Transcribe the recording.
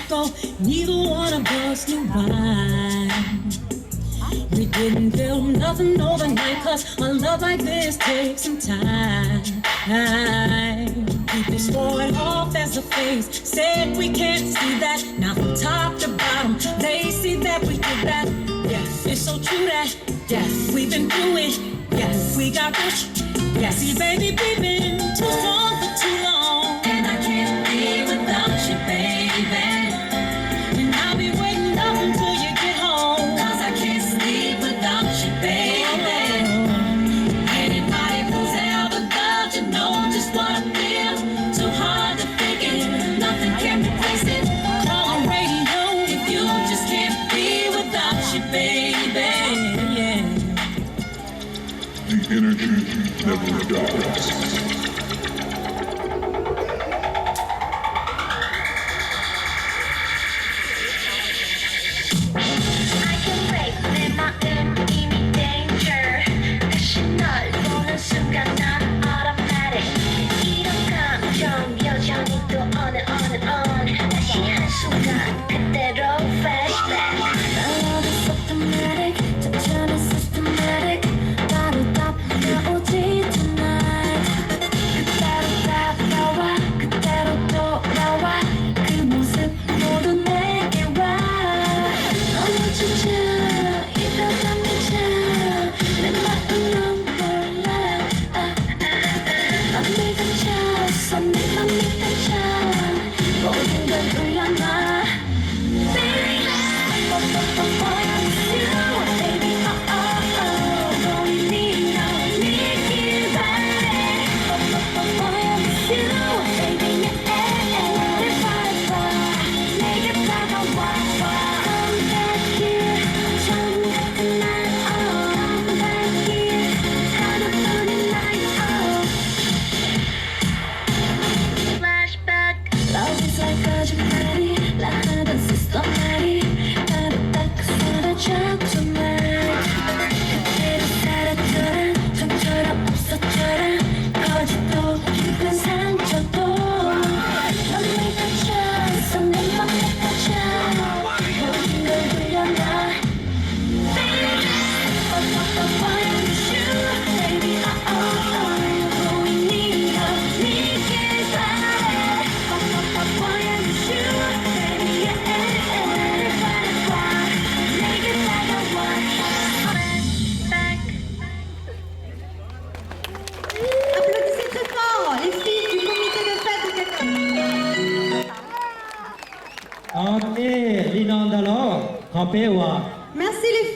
go, neither one of us knew why. We didn't build nothing overnight, cause a love like this takes some time. People swore it off as a phase, said we can't see that. Now from top to bottom, they see that we did that. Yes, it's so true that, yes, we've been through it. Yes, we got rich. Yes, see, baby, we've been too strong for too long. And I can't be without you, baby. And I'll be waiting up until you get home, cause I can't sleep without you, baby. Anybody who's ever loved you know just what I feel. Too hard to fake it, nothing can replace it. Call on radio if you just can't be without you, baby. Yeah. The energy never dies. Ok, Linandalo, Merci les filles.